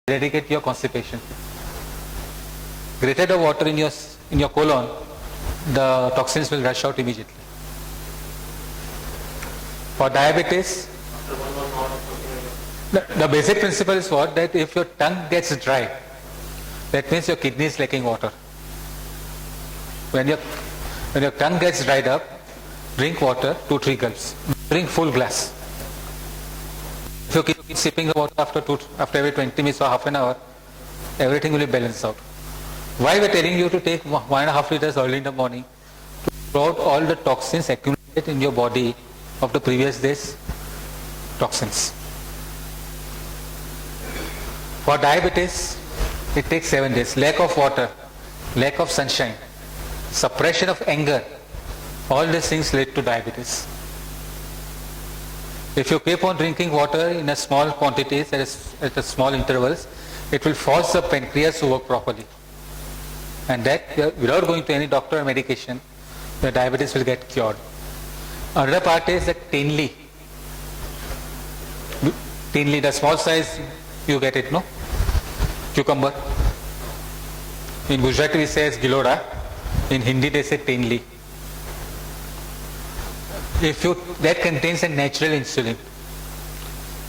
eradicate your constipation. Greater the water in your colon, the toxins will rush out immediately. For diabetes, the basic principle is what? That if your tongue gets dry, that means your kidney is lacking water. When your tongue gets dried up, drink water 2-3 gulps. Drink full glass. If you keep sipping the water after every 20 minutes or half an hour, everything will be balanced out. Why we are telling you to take 1.5 liters early in the morning to throw out all the toxins accumulated in your body of the previous day's toxins. For diabetes, it takes 7 days. Lack of water, lack of sunshine, suppression of anger, all these things lead to diabetes. If you keep on drinking water in a small quantities at a small intervals, it will force the pancreas to work properly. And that, without going to any doctor or medication, the diabetes will get cured. Another part is the tenli. Tenli, the small size, you get it, no? Cucumber. In Gujarati we say as gilora. In Hindi they say tenli. That contains a natural insulin.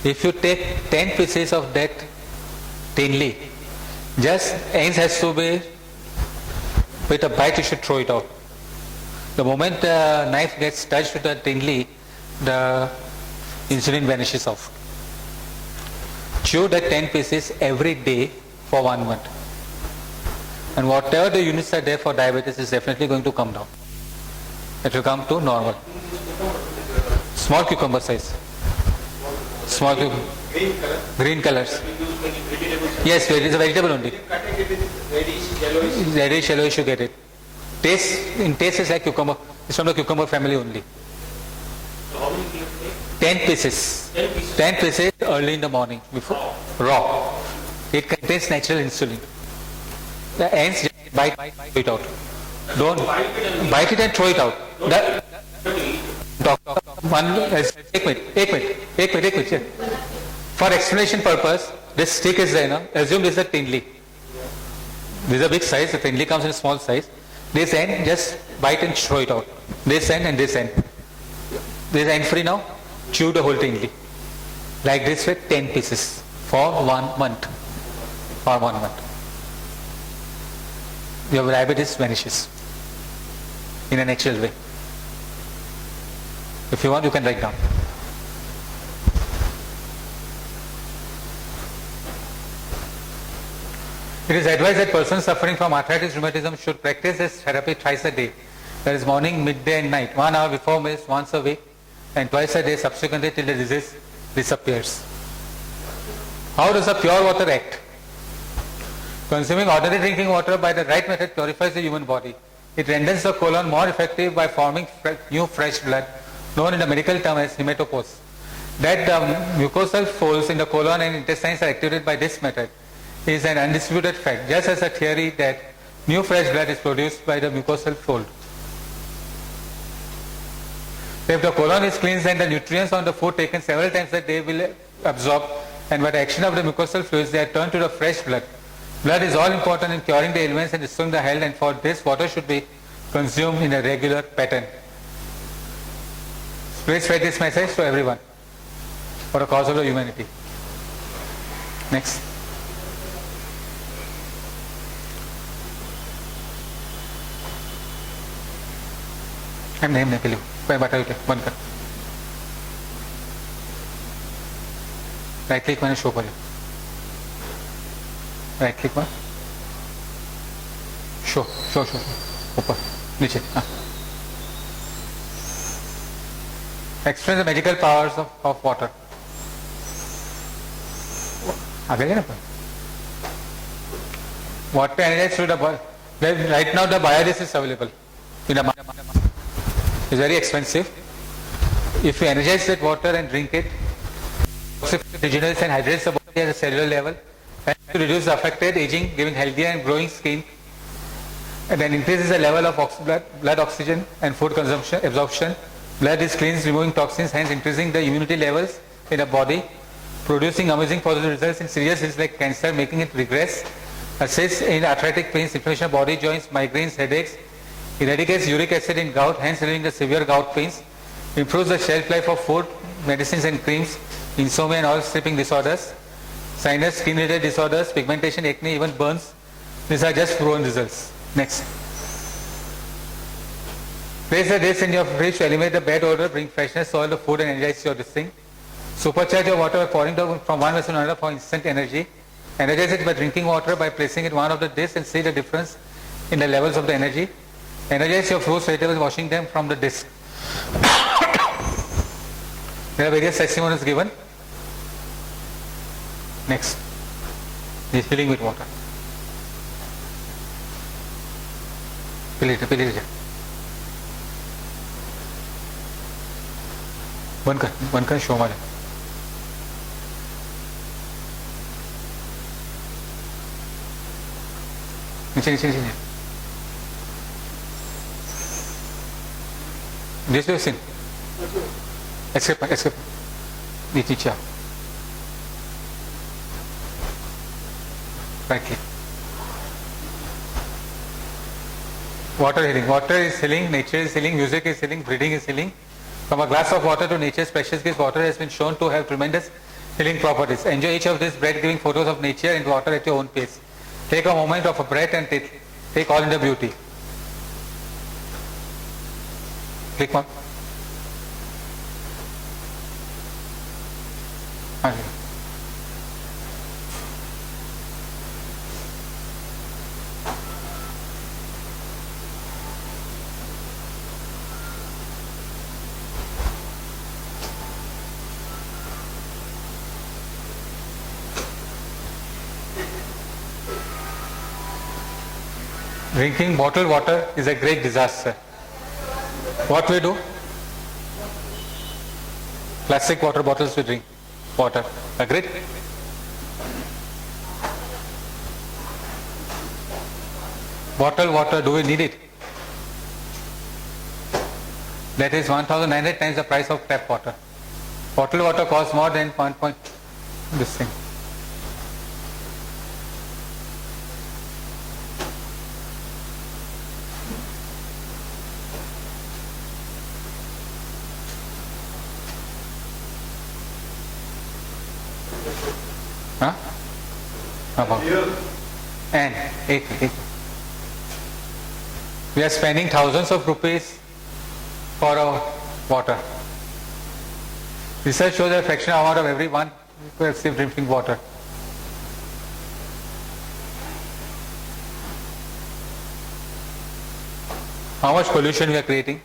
If you take 10 pieces of that tenli, just ends has to be with a bite, you should throw it out. The moment the knife gets touched with the tenli, the insulin vanishes off. Chew the 10 pieces every day for 1 month. And whatever the units are there for diabetes is definitely going to come down. It will come to normal. Small cucumber size. Small cucumber. Green colors. Yes, it is a vegetable only. Reddish, yellowish, you get it. Taste is like cucumber. It's from the cucumber family only. 10 pieces. 10 pieces early in the morning before raw. It contains natural insulin. The ants just bite it out. Don't bite it and throw it out. Take minute. For explanation purpose, this stick is there now. Assume this is a tenli. This is a big size. The tenli comes in a small size. This end, just bite and throw it out. This end and this end. This end free now. Chew the whole tenli. Like this with 10 pieces for 1 month. For 1 month. Your diabetes vanishes in a natural way. If you want, you can write down. It is advised that persons suffering from arthritis rheumatism should practice this therapy twice a day. That is morning, midday and night. 1 hour before meals, once a week, and twice a day subsequently till the disease disappears. How does the pure water act? Consuming ordinary drinking water by the right method purifies the human body. It renders the colon more effective by forming new fresh blood, known in the medical term as hematopause. That the mucosal folds in the colon and intestines are activated by this method is an undisputed fact, just as a theory that new fresh blood is produced by the mucosal fold. If the colon is cleansed, then the nutrients on the food taken several times a day will absorb, and by the action of the mucosal fluids they are turned to the fresh blood. Blood is all important in curing the ailments and restoring the health, and for this water should be consumed in a regular pattern. Please spread this message to everyone for the cause of the humanity. Next. I'm name नहीं लिखूँ कोई बता दो बंद कर right click मैंने show करें right click में शो ऊपर नीचे हाँ explain the magical powers of water. आगे ना water energized through the body. Right now the biodiesel is available in the market. It's very expensive. If you energize that water and drink it, it regenerates and hydrates the body at a cellular level, and to reduce the affected aging, giving healthier and glowing skin, and then increases the level of blood oxygen and food consumption absorption. Blood is cleansed, removing toxins, hence increasing the immunity levels in the body, producing amazing positive results in serious diseases like cancer, making it regress, assists in arthritic pains, inflammation of body joints, migraines, headaches, eradicates uric acid in gout, hence relieving the severe gout pains, improves the shelf life of food, medicines and creams, insomnia and oil stripping disorders, sinus, skin related disorders, pigmentation, acne, even burns. These are just proven results. Next. Place the dish in your fridge to eliminate the bad odor, bring freshness, soil the food and energize your this thing. Supercharge your water by pouring down from one vessel to another for instant energy. Energize it by drinking water by placing it in one of the discs and see the difference in the levels of the energy. Energize your fruits, vegetables, washing them from the disc. There are various testimonials given. Next. This filling with water. Fill it. बंद कर show मारे नीचे This way, sin. Escape. नीचे right click. Water healing. Water is healing, nature is healing, music is healing, breathing is healing. From a glass of water to nature's precious gift, water has been shown to have tremendous healing properties. Enjoy each of these breathtaking photos of nature and water at your own pace. Take a moment of a breath and take all in the beauty. Click on. Drinking bottled water is a great disaster. What we do? Plastic water bottles we drink water. Agreed? Bottled water, do we need it? That is 1,900 times the price of tap water. Bottled water costs more than this thing. Huh? And we are spending thousands of rupees for our water. Research shows that a fractional amount of every one who receives drinking water. How much pollution we are creating?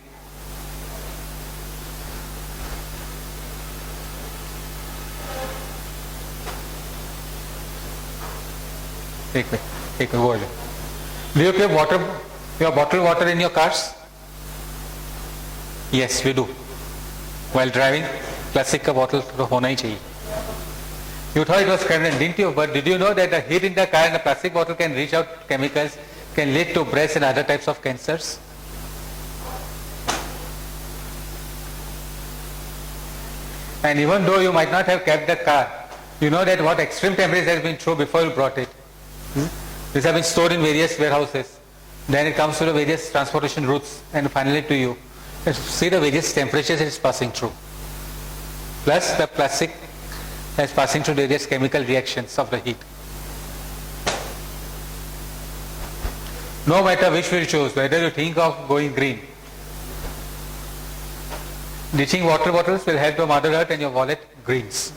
Take it, go ahead. Do you keep your bottled water in your cars? Yes, we do. While driving, plastic ka bottle to hona hi chahiye. You thought it was convenient, didn't you? But did you know that the heat in the car and the plastic bottle can reach out chemicals, can lead to breast and other types of cancers? And even though you might not have kept the car, you know that what extreme temperatures has been through before you brought it. These have been stored in various warehouses. Then it comes to the various transportation routes and finally to you. See the various temperatures it is passing through. Plus the plastic is passing through various chemical reactions of the heat. No matter which you choose, whether you think of going green, ditching water bottles will help your Mother Earth and your wallet greens.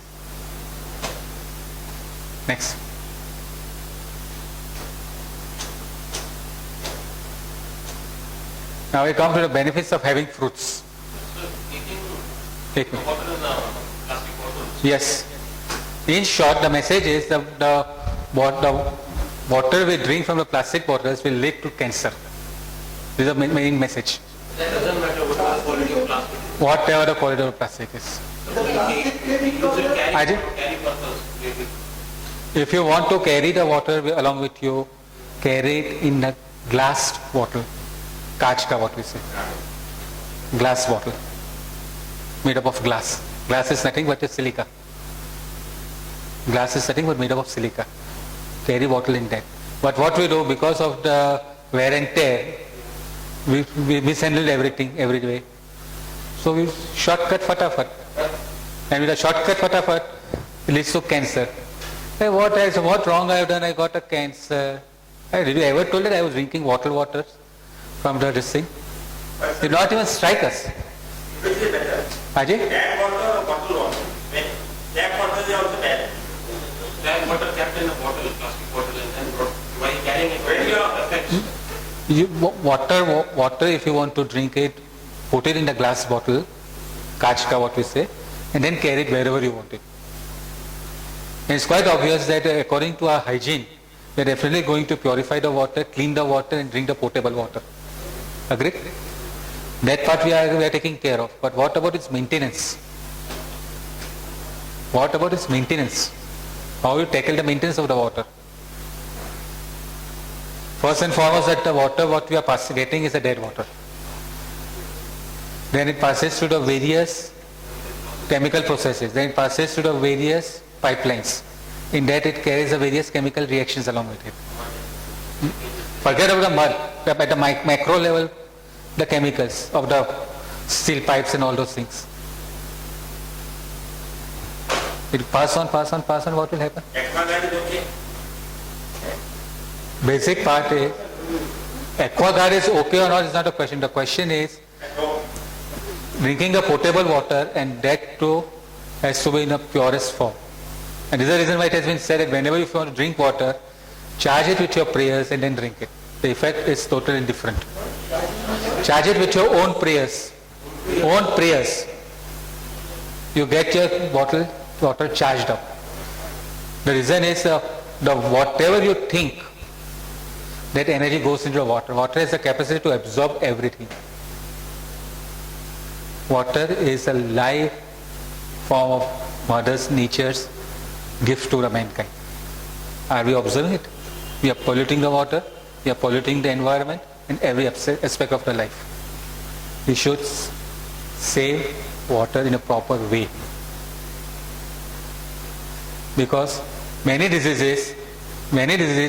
Next. Now we come to the benefits of having fruits. Take me. Yes. In short, the message is the water we drink from the plastic bottles will lead to cancer. This is the main message. That doesn't matter what the quality of plastic is. Whatever the quality of plastic is. Carry purpose. If you want to carry the water along with you, carry it in a glass bottle. Kaach ka, what we say. Glass bottle. Made up of glass. Glass is nothing but a silica. Glass is nothing but made up of silica. Carry bottle in that. But what we do, because of the wear and tear, we mishandle everything every way. So we shortcut fatafat. And with a shortcut fatafat, it leads to cancer. Hey, what wrong I have done? I got a cancer. Hey, did you ever told that I was drinking water from this thing? Did not even strike us. Which is better? Ajay? Tap water or bottle water? When tap water is also bad. Tap water kept in a bottle, plastic bottle, and then while carrying it, When you are- Water, if you want to drink it, put it in the glass bottle, kach ka what we say, and then carry it wherever you want it. And it's quite obvious that according to our hygiene, we are definitely going to purify the water, clean the water, and drink the potable water. Agreed? That part we are taking care of. But what about its maintenance? What about its maintenance? How you tackle the maintenance of the water? First and foremost, that the water what we are getting is a dead water. Then it passes through the various chemical processes. Then it passes through the various pipelines. In that it carries the various chemical reactions along with it. Forget about the mud. At the macro level, the chemicals of the steel pipes and all those things. It pass on, what will happen? Aquaguard is okay. Basic part is, aquaguard is okay or not is not a question. The question is, At home. drinking the potable water, and that too has to be in the purest form. And this is the reason why it has been said that whenever you want to drink water, charge it with your prayers and then drink it. The effect is totally different. Charge it with your own prayers. Own prayers. You get your bottle water charged up. The reason is the whatever you think, that energy goes into the water. Water has the capacity to absorb everything. Water is a life form of Mother's Nature's gift to the mankind. Are we observing it? We are polluting the water, we are polluting the environment in every aspect of the life. We should save water in a proper way. Because many diseases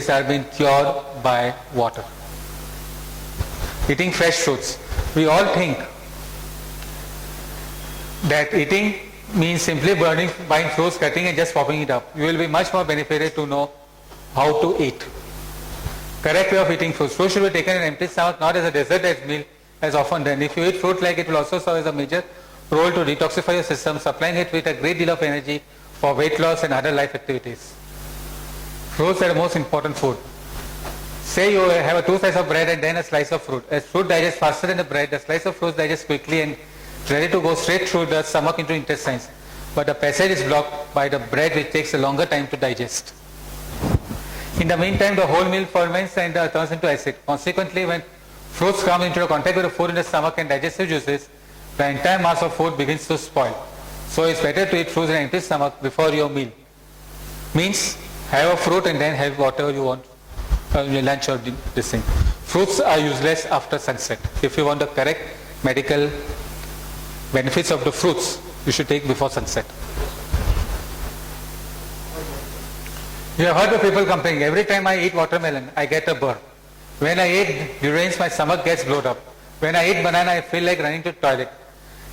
are being cured by water. Eating fresh fruits. We all think that eating means simply buying fruits, cutting and just popping it up. You will be much more benefited to know how to eat. Correct way of eating fruits. Fruit should be taken in an empty stomach, not as a dessert as meal, as often done. If you eat fruit like it will also serve as a major role to detoxify your system, supplying it with a great deal of energy for weight loss and other life activities. Fruits are the most important food. Say you have two slices of bread and then a slice of fruit. As fruit digests faster than the bread, the slice of fruit digests quickly and ready to go straight through the stomach into intestines. But the passage is blocked by the bread, which takes a longer time to digest. In the meantime, the whole meal ferments and turns into acid. Consequently, when fruits come into contact with the food in the stomach and digestive juices, the entire mass of food begins to spoil. So it's better to eat fruits in an empty stomach before your meal. Means have a fruit and then have whatever you want, your lunch or this thing. Fruits are useless after sunset. If you want the correct medical benefits of the fruits, you should take before sunset. You have heard the people complaining, every time I eat watermelon, I get a burn. When I eat durians, my stomach gets bloated up. When I eat banana, I feel like running to the toilet.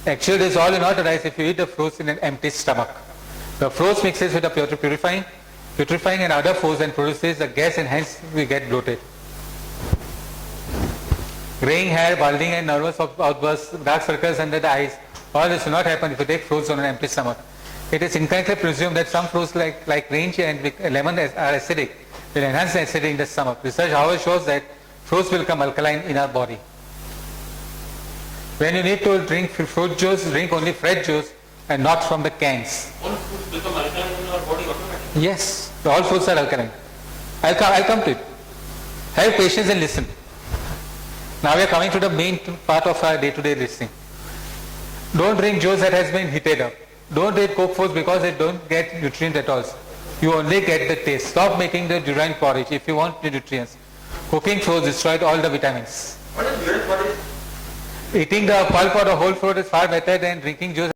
Actually, this is all unauthorized if you eat the fruits in an empty stomach. The fruits mixes with the putrefying and other foods and produces a gas, and hence we get bloated. Graying hair, balding and nervous outbursts, dark circles under the eyes, all this will not happen if you take fruits on an empty stomach. It is incorrectly presumed that some fruits like orange and lemon are acidic, will enhance the acidity in the stomach. Research however shows that fruits will become alkaline in our body. When you need to drink fruit juice, drink only fresh juice and not from the cans. all foods become alkaline in our body automatically. Yes, all fruits are alkaline. I'll come to it. Have patience and listen. Now we are coming to the main part of our day-to-day listing. Don't drink juice that has been heated up. Don't eat cooked foods because they don't get nutrients at all. You only get the taste. Stop making the durian porridge if you want the nutrients. Cooking foods destroyed all the vitamins. What is durian porridge? Eating the pulp or the whole fruit is far better than drinking juice.